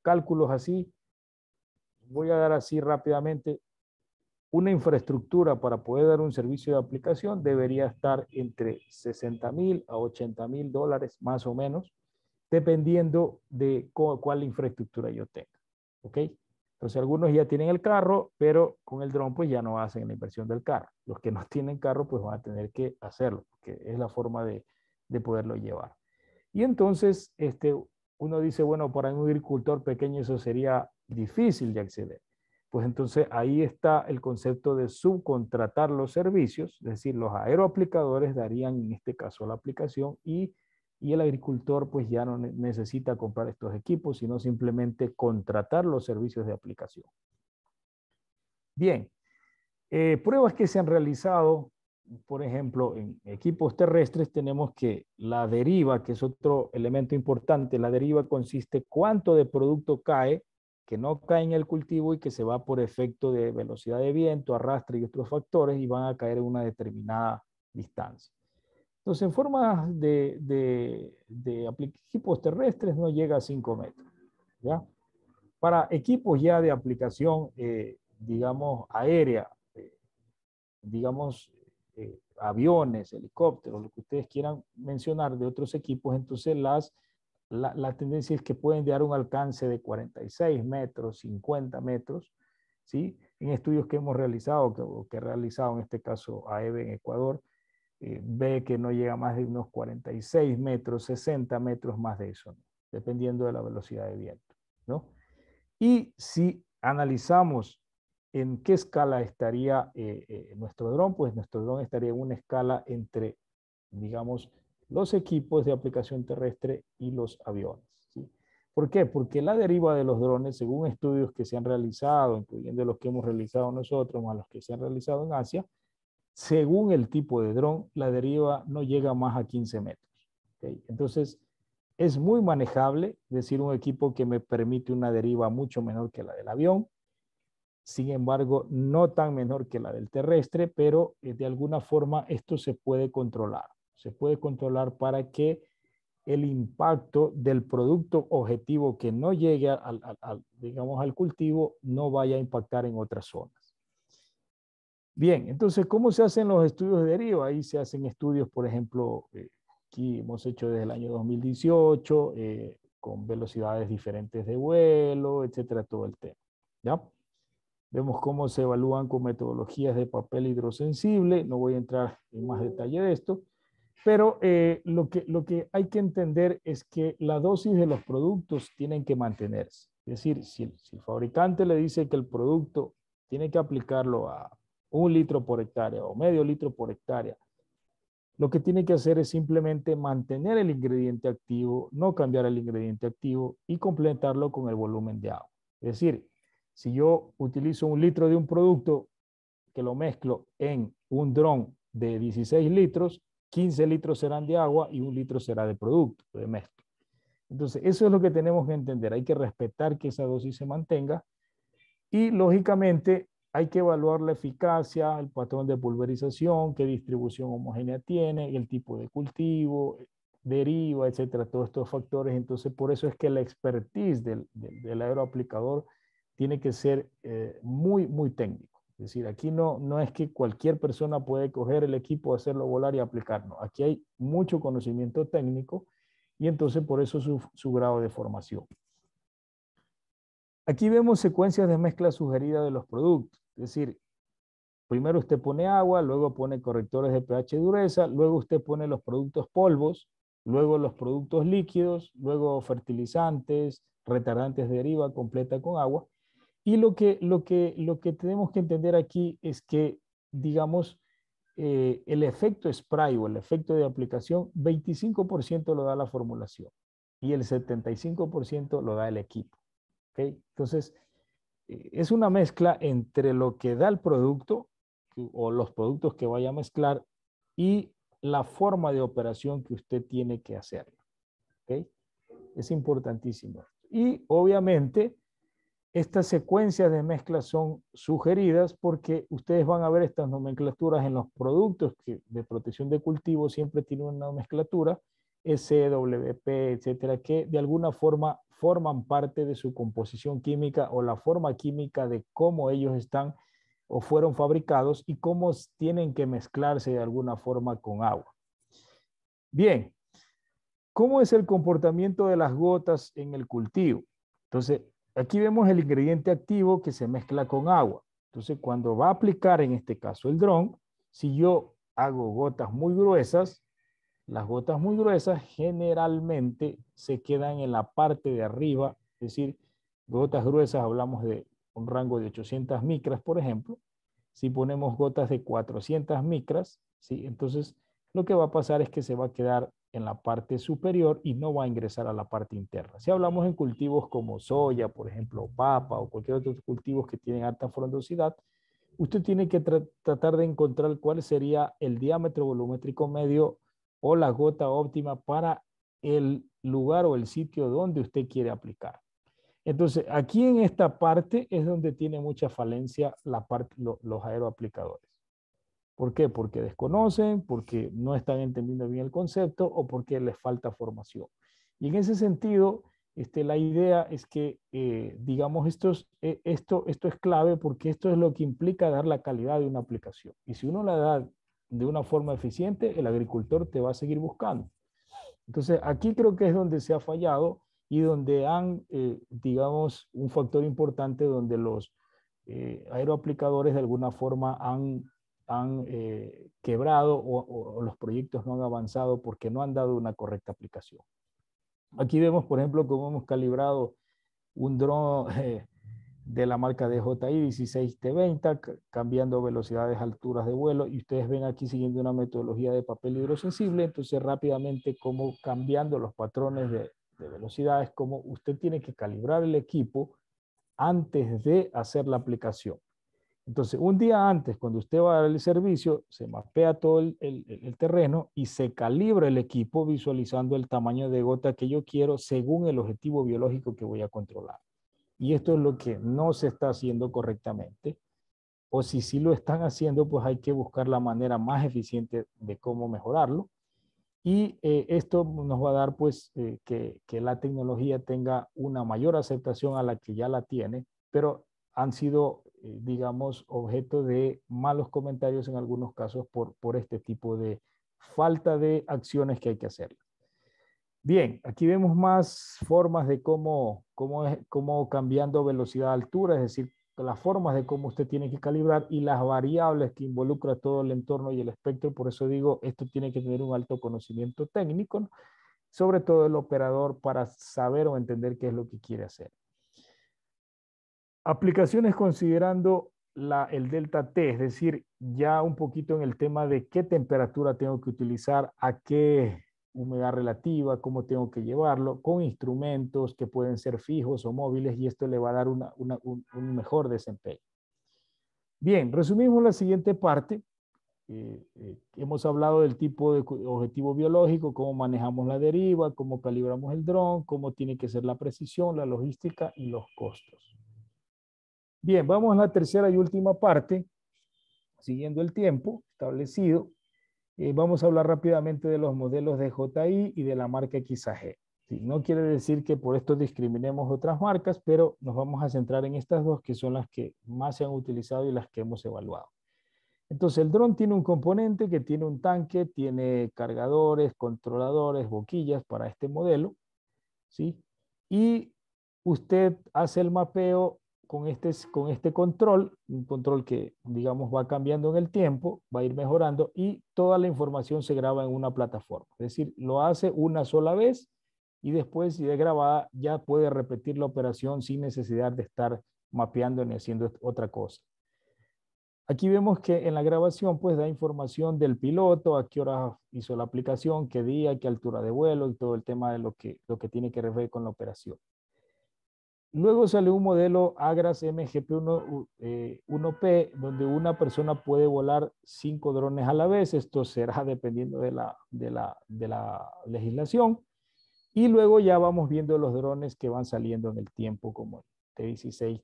cálculos así, voy a dar así rápidamente, una infraestructura para poder dar un servicio de aplicación debería estar entre 60,000 a 80,000 dólares más o menos, dependiendo de cuál infraestructura yo tenga. ¿Ok? Entonces algunos ya tienen el carro, pero con el dron pues ya no hacen la inversión del carro. Los que no tienen carro pues van a tener que hacerlo, porque es la forma de poderlo llevar. Y entonces uno dice, bueno, para un agricultor pequeño eso sería difícil de acceder. pues entonces ahí está el concepto de subcontratar los servicios, es decir, los aeroaplicadores darían en este caso la aplicación y el agricultor pues ya no necesita comprar estos equipos, sino simplemente contratar los servicios de aplicación. Bien, pruebas que se han realizado, por ejemplo, en equipos terrestres tenemos que la deriva, que es otro elemento importante, la deriva consiste cuánto de producto cae, que no cae en el cultivo y que se va por efecto de velocidad de viento, arrastre y otros factores y van a caer en una determinada distancia. Entonces, en forma de equipos terrestres no llega a 5 metros. ¿Ya? Para equipos ya de aplicación, digamos, aérea, digamos, aviones, helicópteros, lo que ustedes quieran mencionar de otros equipos, entonces la tendencia es que pueden dar un alcance de 46 metros, 50 metros, ¿sí? En estudios que hemos realizado, que he realizado en este caso AEB en Ecuador, ve que no llega más de unos 46 metros, 60 metros más de eso, ¿no? Dependiendo de la velocidad de viento, ¿no? Y si analizamos en qué escala estaría nuestro dron, pues nuestro dron estaría en una escala entre, digamos, los equipos de aplicación terrestre y los aviones, ¿sí? ¿Por qué? Porque la deriva de los drones, según estudios que se han realizado, incluyendo los que hemos realizado nosotros, más los que se han realizado en Asia, según el tipo de dron, la deriva no llega más a 15 metros. ¿Okay? Entonces, es muy manejable, es decir, un equipo que me permite una deriva mucho menor que la del avión, sin embargo, no tan menor que la del terrestre, pero de alguna forma esto se puede controlar. Se puede controlar para que el impacto del producto objetivo que no llegue digamos, al cultivo no vaya a impactar en otras zonas. Bien, entonces, ¿cómo se hacen los estudios de deriva? Ahí se hacen estudios, por ejemplo, aquí hemos hecho desde el año 2018, con velocidades diferentes de vuelo, etcétera, todo el tema. ¿Ya? Vemos cómo se evalúan con metodologías de papel hidrosensible. No voy a entrar en más detalle de esto, pero lo que hay que entender es que la dosis de los productos tienen que mantenerse. Es decir, si el fabricante le dice que el producto tiene que aplicarlo a 1 litro por hectárea o medio litro por hectárea, lo que tiene que hacer es simplemente mantener el ingrediente activo, no cambiar el ingrediente activo y complementarlo con el volumen de agua. Es decir, si yo utilizo 1 litro de un producto que lo mezclo en un dron de 16 litros, 15 litros serán de agua y 1 litro será de producto, de mezcla. Entonces, eso es lo que tenemos que entender. Hay que respetar que esa dosis se mantenga y, lógicamente, hay que evaluar la eficacia, el patrón de pulverización, qué distribución homogénea tiene, el tipo de cultivo, deriva, etcétera, todos estos factores. Entonces, por eso es que la expertise del aeroaplicador tiene que ser muy, muy técnico. Es decir, aquí no es que cualquier persona puede coger el equipo, hacerlo volar y aplicarlo. Aquí hay mucho conocimiento técnico y entonces por eso su grado de formación. Aquí vemos secuencias de mezcla sugerida de los productos. Es decir, primero usted pone agua, luego pone correctores de pH dureza, luego usted pone los productos polvos, luego los productos líquidos, luego fertilizantes, retardantes de deriva, completa con agua. Y lo que tenemos que entender aquí es que, digamos, el efecto spray o el efecto de aplicación, 25% lo da la formulación y el 75% lo da el equipo. ¿Okay? Entonces, es una mezcla entre lo que da el producto o los productos que vaya a mezclar y la forma de operación que usted tiene que hacer. ¿Okay? Es importantísimo. Y obviamente, estas secuencias de mezcla son sugeridas porque ustedes van a ver estas nomenclaturas en los productos de protección de cultivo, siempre tienen una nomenclatura, SWP, etcétera, que de alguna forma forman parte de su composición química o la forma química de cómo ellos están o fueron fabricados y cómo tienen que mezclarse de alguna forma con agua. Bien, ¿cómo es el comportamiento de las gotas en el cultivo? Entonces, aquí vemos el ingrediente activo que se mezcla con agua. Entonces, cuando va a aplicar, en este caso, el dron, si yo hago gotas muy gruesas, las gotas muy gruesas generalmente se quedan en la parte de arriba, es decir, gotas gruesas hablamos de un rango de 800 micras, por ejemplo, si ponemos gotas de 400 micras, ¿sí? Entonces lo que va a pasar es que se va a quedar en la parte superior y no va a ingresar a la parte interna. Si hablamos en cultivos como soya, por ejemplo, o papa o cualquier otro cultivos que tienen alta frondosidad, usted tiene que tratar de encontrar cuál sería el diámetro volumétrico medio o la gota óptima para el lugar o el sitio donde usted quiere aplicar. Entonces, aquí en esta parte es donde tiene mucha falencia los aeroaplicadores. ¿Por qué? Porque desconocen, porque no están entendiendo bien el concepto o porque les falta formación. Y en ese sentido, la idea es que, digamos, esto es clave porque esto es lo que implica dar la calidad de una aplicación. Y si uno la da de una forma eficiente, el agricultor te va a seguir buscando. Entonces, aquí creo que es donde se ha fallado y donde digamos, un factor importante donde los aeroaplicadores de alguna forma han quebrado o los proyectos no han avanzado porque no han dado una correcta aplicación. Aquí vemos, por ejemplo, cómo hemos calibrado un dron de la marca DJI 16T20, cambiando velocidades, alturas de vuelo, y ustedes ven aquí siguiendo una metodología de papel hidrosensible, entonces rápidamente como cambiando los patrones de velocidades, como usted tiene que calibrar el equipo antes de hacer la aplicación. Entonces, un día antes, cuando usted va a dar el servicio, se mapea todo el terreno y se calibra el equipo visualizando el tamaño de gota que yo quiero según el objetivo biológico que voy a controlar. Y esto es lo que no se está haciendo correctamente. O si sí lo están haciendo, pues hay que buscar la manera más eficiente de cómo mejorarlo. Y esto nos va a dar pues que la tecnología tenga una mayor aceptación a la que ya la tiene, pero han sido, digamos, objeto de malos comentarios en algunos casos por este tipo de falta de acciones que hay que hacer. Bien, aquí vemos más formas de cómo cambiando velocidad, altura, es decir, las formas de cómo usted tiene que calibrar y las variables que involucra todo el entorno y el espectro. Por eso digo, esto tiene que tener un alto conocimiento técnico, ¿no? Sobre todo el operador para saber o entender qué es lo que quiere hacer. Aplicaciones considerando el delta T, es decir, ya un poquito en el tema de qué temperatura tengo que utilizar, a qué humedad relativa, cómo tengo que llevarlo, con instrumentos que pueden ser fijos o móviles, y esto le va a dar un mejor desempeño. Bien, resumimos la siguiente parte. Hemos hablado del tipo de objetivo biológico, cómo manejamos la deriva, cómo calibramos el dron, cómo tiene que ser la precisión, la logística y los costos. Bien, vamos a la tercera y última parte, siguiendo el tiempo establecido. Vamos a hablar rápidamente de los modelos de JI y de la marca XAG. Sí, no quiere decir que por esto discriminemos otras marcas, pero nos vamos a centrar en estas dos que son las que más se han utilizado y las que hemos evaluado. Entonces, el dron tiene un componente que tiene un tanque, tiene cargadores, controladores, boquillas para este modelo, ¿sí? Y usted hace el mapeo con este control, un control que, digamos, va cambiando en el tiempo, va a ir mejorando y toda la información se graba en una plataforma. Es decir, lo hace una sola vez y después, si es grabada, ya puede repetir la operación sin necesidad de estar mapeando ni haciendo otra cosa. Aquí vemos que en la grabación pues da información del piloto, a qué hora hizo la aplicación, qué día, qué altura de vuelo y todo el tema de lo que tiene que ver con la operación. Luego sale un modelo Agras MGP-1P donde una persona puede volar 5 drones a la vez. Esto será dependiendo de la legislación. Y luego ya vamos viendo los drones que van saliendo en el tiempo como el T16,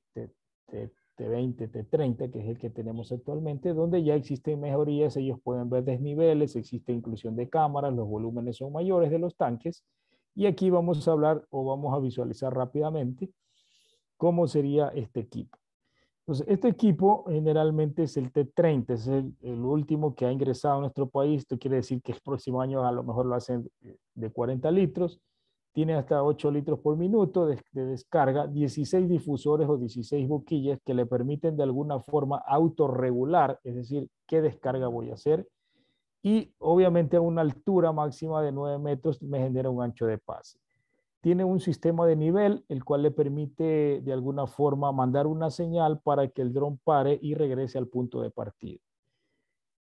T20, T30, que es el que tenemos actualmente, donde ya existen mejorías, ellos pueden ver desniveles, existe inclusión de cámaras, los volúmenes son mayores de los tanques, y aquí vamos a hablar o vamos a visualizar rápidamente cómo sería este equipo. Entonces, este equipo generalmente es el T30, es el último que ha ingresado a nuestro país. Esto quiere decir que el próximo año a lo mejor lo hacen de 40 litros. Tiene hasta 8 litros por minuto de descarga, 16 difusores o 16 boquillas que le permiten de alguna forma autorregular, es decir, qué descarga voy a hacer. Y obviamente a una altura máxima de 9 metros me genera un ancho de pase. tiene un sistema de nivel, el cual le permite de alguna forma mandar una señal para que el dron pare y regrese al punto de partida.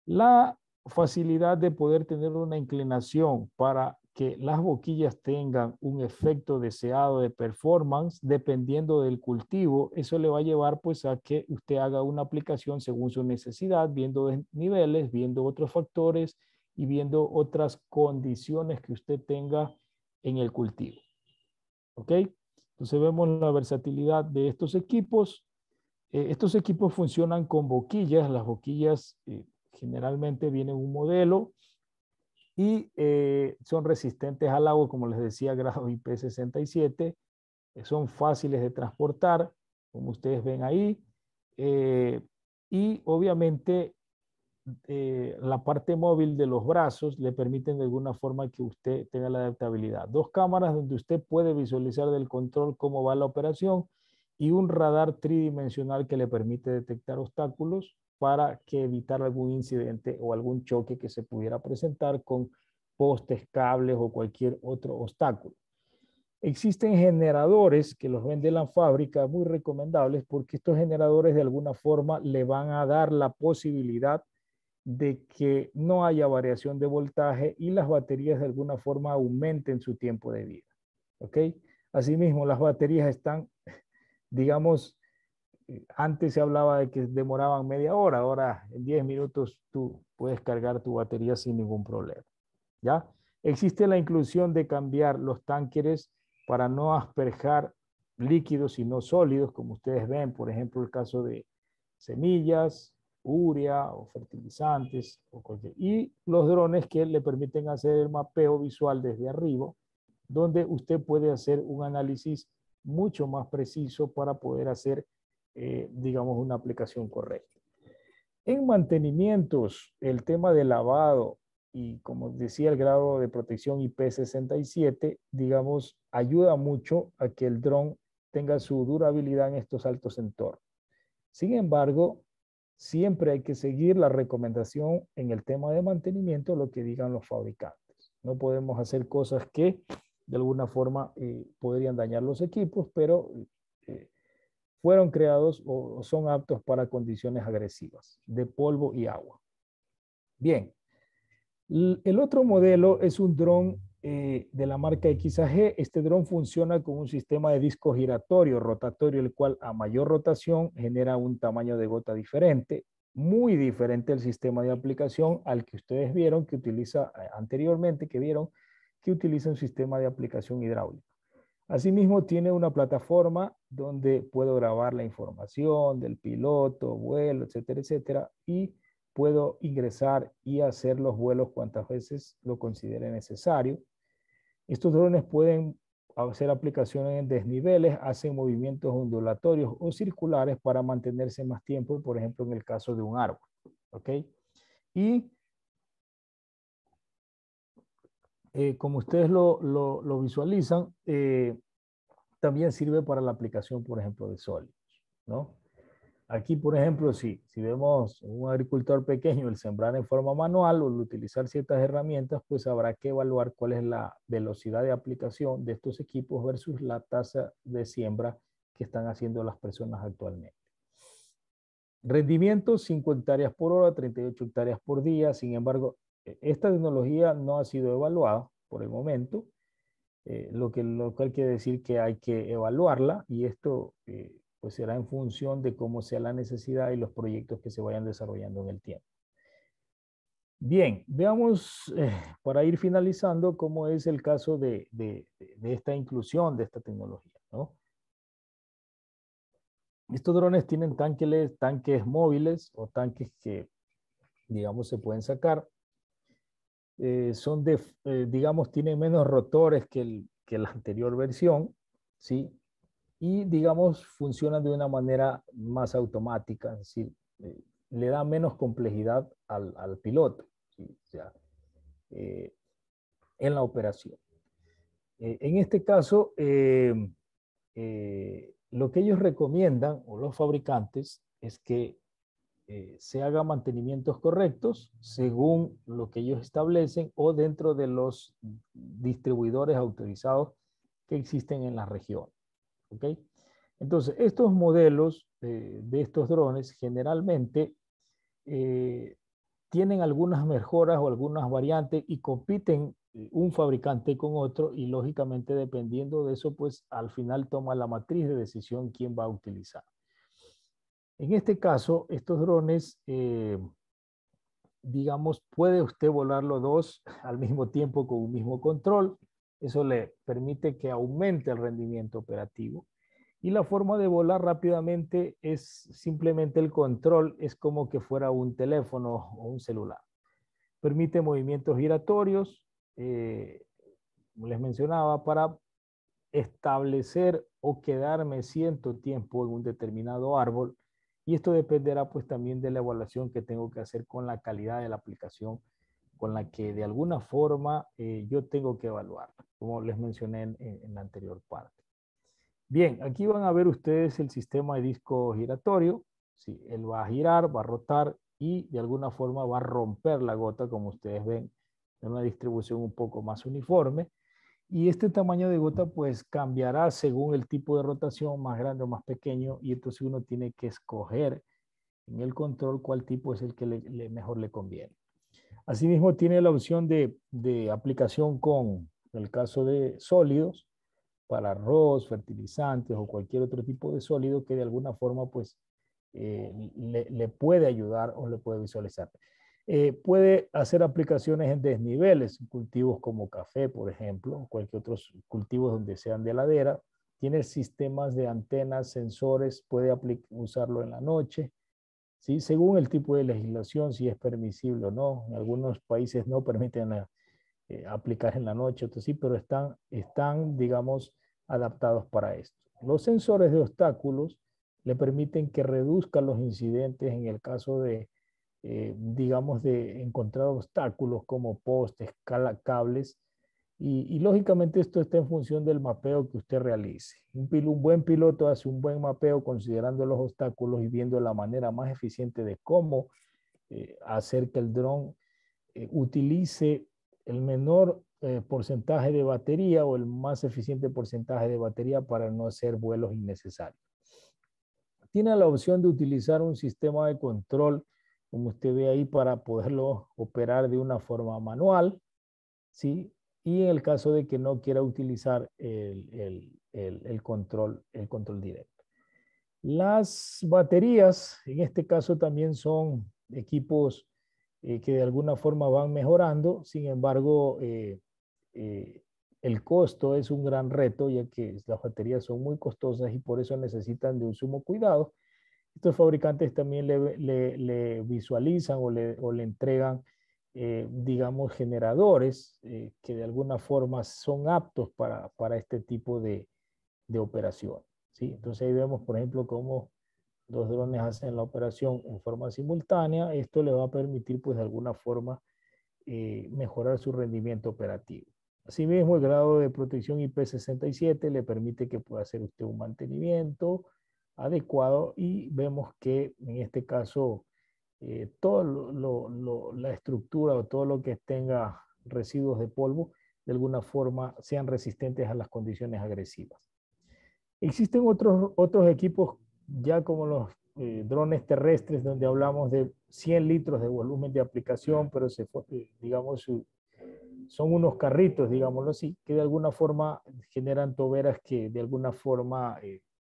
La facilidad de poder tener una inclinación para que las boquillas tengan un efecto deseado de performance dependiendo del cultivo, eso le va a llevar pues a que usted haga una aplicación según su necesidad, viendo niveles, viendo otros factores y viendo otras condiciones que usted tenga en el cultivo. ¿Ok? Entonces vemos la versatilidad de estos equipos. Estos equipos funcionan con boquillas. Las boquillas generalmente vienen un modelo y son resistentes al agua, como les decía, grado IP67. Son fáciles de transportar, como ustedes ven ahí. Y obviamente la parte móvil de los brazos le permiten de alguna forma que usted tenga la adaptabilidad. Dos cámaras donde usted puede visualizar del control cómo va la operación y un radar tridimensional que le permite detectar obstáculos para que evitar algún incidente o algún choque que se pudiera presentar con postes, cables o cualquier otro obstáculo. Existen generadores que los vende la fábrica, muy recomendables, porque estos generadores de alguna forma le van a dar la posibilidad de que no haya variación de voltaje y las baterías de alguna forma aumenten su tiempo de vida. ¿Ok? Asimismo, las baterías están, digamos, antes se hablaba de que demoraban media hora, ahora en 10 minutos tú puedes cargar tu batería sin ningún problema. ¿Ya? Existe la inclusión de cambiar los tanqueres para no asperjar líquidos sino sólidos, como ustedes ven, por ejemplo, el caso de semillas, urea o fertilizantes. Y los drones que le permiten hacer el mapeo visual desde arriba, donde usted puede hacer un análisis mucho más preciso para poder hacer, digamos, una aplicación correcta. En mantenimientos, el tema de lavado y, como decía, el grado de protección IP67, digamos, ayuda mucho a que el dron tenga su durabilidad en estos altos entornos. Sin embargo, siempre hay que seguir la recomendación en el tema de mantenimiento, lo que digan los fabricantes. No podemos hacer cosas que de alguna forma podrían dañar los equipos, pero fueron creados o son aptos para condiciones agresivas de polvo y agua. Bien, el otro modelo es un dron de la marca XAG. Este dron funciona con un sistema de disco giratorio, rotatorio, el cual a mayor rotación genera un tamaño de gota diferente, muy diferente al sistema de aplicación al que ustedes vieron que utiliza anteriormente, que vieron que utiliza un sistema de aplicación hidráulico. Asimismo, tiene una plataforma donde puedo grabar la información del piloto, vuelo, etcétera, etcétera, y puedo ingresar y hacer los vuelos cuantas veces lo considere necesario. Estos drones pueden hacer aplicaciones en desniveles, hacen movimientos ondulatorios o circulares para mantenerse más tiempo, por ejemplo, en el caso de un árbol. ¿Ok? Y como ustedes lo visualizan, también sirve para la aplicación, por ejemplo, de sólidos, ¿no? Aquí, por ejemplo, si vemos un agricultor pequeño, el sembrar en forma manual o el utilizar ciertas herramientas, pues habrá que evaluar cuál es la velocidad de aplicación de estos equipos versus la tasa de siembra que están haciendo las personas actualmente. Rendimiento, 5 hectáreas por hora, 38 hectáreas por día. Sin embargo, esta tecnología no ha sido evaluada por el momento, lo cual quiere decir que hay que evaluarla y esto pues será en función de cómo sea la necesidad y los proyectos que se vayan desarrollando en el tiempo. Bien, veamos para ir finalizando cómo es el caso de esta inclusión de esta tecnología, ¿no? Estos drones tienen tanques móviles o tanques que, digamos, se pueden sacar. Son digamos, tienen menos rotores que la anterior versión, ¿sí? Y, digamos, funcionan de una manera más automática, es decir, le da menos complejidad al piloto, ¿sí? O sea, en la operación. En este caso, lo que ellos recomiendan, o los fabricantes, es que se hagan mantenimientos correctos según lo que ellos establecen o dentro de los distribuidores autorizados que existen en la región. ¿Ok? Entonces, estos modelos de estos drones generalmente tienen algunas mejoras o algunas variantes y compiten un fabricante con otro y lógicamente dependiendo de eso, pues al final toma la matriz de decisión quién va a utilizar. En este caso, estos drones, digamos, puede usted volarlo dos al mismo tiempo con un mismo control. Eso le permite que aumente el rendimiento operativo. Y la forma de volar rápidamente es simplemente el control, es como que fuera un teléfono o un celular. Permite movimientos giratorios, como les mencionaba, para establecer o quedarme cierto tiempo en un determinado árbol. Y esto dependerá pues también de la evaluación que tengo que hacer con la calidad de la aplicación con la que de alguna forma yo tengo que evaluar, como les mencioné en la anterior parte. Bien, aquí van a ver ustedes el sistema de disco giratorio. Sí, él va a girar, va a rotar y de alguna forma va a romper la gota, como ustedes ven, en una distribución un poco más uniforme. Y este tamaño de gota pues cambiará según el tipo de rotación, más grande o más pequeño, y entonces uno tiene que escoger en el control cuál tipo es el que mejor le conviene. Asimismo tiene la opción de aplicación con, en el caso de sólidos, para arroz, fertilizantes o cualquier otro tipo de sólido que de alguna forma pues le puede ayudar o le puede visualizar. Puede hacer aplicaciones en desniveles, cultivos como café, por ejemplo, o cualquier otros cultivos donde sean de ladera. Tiene sistemas de antenas, sensores, puede usarlo en la noche, ¿sí? Según el tipo de legislación, si es permisible o no. En algunos países no permiten aplicar en la noche, otros sí, pero están, digamos, adaptados para esto. Los sensores de obstáculos le permiten que reduzcan los incidentes en el caso de, digamos, de encontrar obstáculos como postes, cables, y lógicamente esto está en función del mapeo que usted realice. Un buen piloto hace un buen mapeo considerando los obstáculos y viendo la manera más eficiente de cómo hacer que el dron utilice el menor porcentaje de batería o el más eficiente porcentaje de batería para no hacer vuelos innecesarios. Tiene la opción de utilizar un sistema de control, como usted ve ahí, para poderlo operar de una forma manual, ¿sí? Y en el caso de que no quiera utilizar el control directo. Las baterías, en este caso también son equipos que de alguna forma van mejorando, sin embargo, el costo es un gran reto, ya que las baterías son muy costosas y por eso necesitan de un sumo cuidado. Estos fabricantes también le visualizan o le entregan, digamos, generadores que de alguna forma son aptos para este tipo de operación, ¿sí? Entonces ahí vemos, por ejemplo, cómo los drones hacen la operación en forma simultánea. Esto le va a permitir, pues, de alguna forma, mejorar su rendimiento operativo. Asimismo, el grado de protección IP67 le permite que pueda hacer usted un mantenimiento adecuado y vemos que en este caso todo la estructura o todo lo que tenga residuos de polvo de alguna forma sean resistentes a las condiciones agresivas. Existen otros equipos ya como los drones terrestres donde hablamos de 100 litros de volumen de aplicación, pero digamos, son unos carritos, digámoslo así, que de alguna forma generan toberas que de alguna forma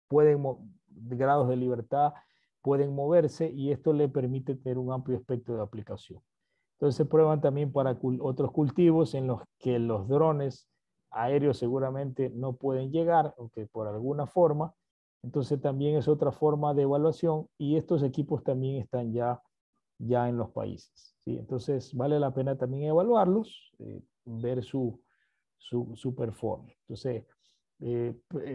pueden, grados de libertad, pueden moverse y esto le permite tener un amplio espectro de aplicación. Entonces se prueban también para otros cultivos en los que los drones aéreos seguramente no pueden llegar, aunque por alguna forma. Entonces también es otra forma de evaluación y estos equipos también están ya en los países, ¿sí? Entonces vale la pena también evaluarlos, ver su performance. Entonces,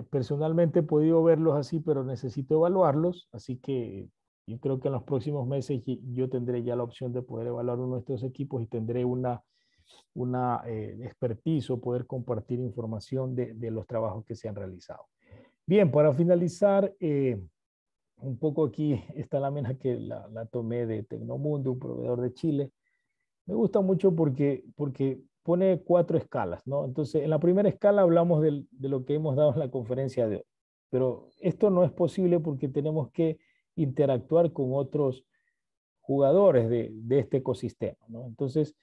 personalmente he podido verlos así, pero necesito evaluarlos, así que yo creo que en los próximos meses yo tendré ya la opción de poder evaluar uno de estos equipos y tendré una expertise o poder compartir información de los trabajos que se han realizado. Bien, para finalizar, un poco aquí está la lámina que la tomé de Tecnomundo, un proveedor de Chile. Me gusta mucho porque pone 4 escalas, ¿no? Entonces, en la primera escala hablamos de lo que hemos dado en la conferencia de hoy, pero esto no es posible porque tenemos que interactuar con otros jugadores de este ecosistema, ¿no? Entonces,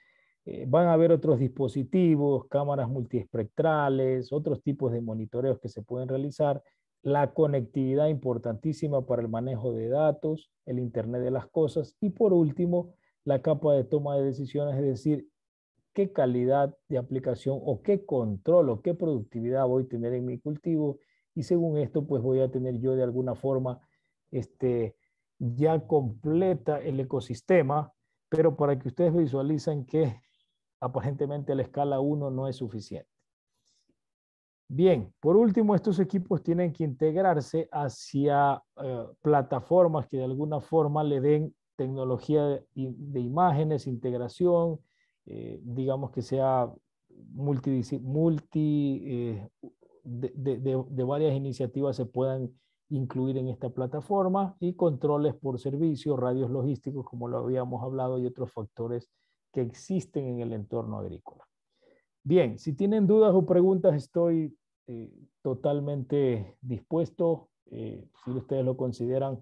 van a haber otros dispositivos, cámaras multiespectrales, otros tipos de monitoreos que se pueden realizar, la conectividad importantísima para el manejo de datos, el Internet de las cosas y por último, la capa de toma de decisiones, es decir, qué calidad de aplicación o qué control o qué productividad voy a tener en mi cultivo y según esto pues voy a tener yo de alguna forma ya completa el ecosistema, pero para que ustedes visualicen que aparentemente la escala 1 no es suficiente. Bien, por último, estos equipos tienen que integrarse hacia plataformas que de alguna forma le den tecnología de imágenes, integración, digamos que sea de varias iniciativas se puedan incluir en esta plataforma y controles por servicio, radios logísticos, como lo habíamos hablado, y otros factores que existen en el entorno agrícola. Bien, si tienen dudas o preguntas, estoy totalmente dispuesto. Si ustedes lo consideran,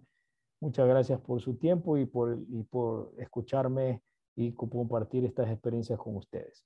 muchas gracias por su tiempo y por escucharme y compartir estas experiencias con ustedes.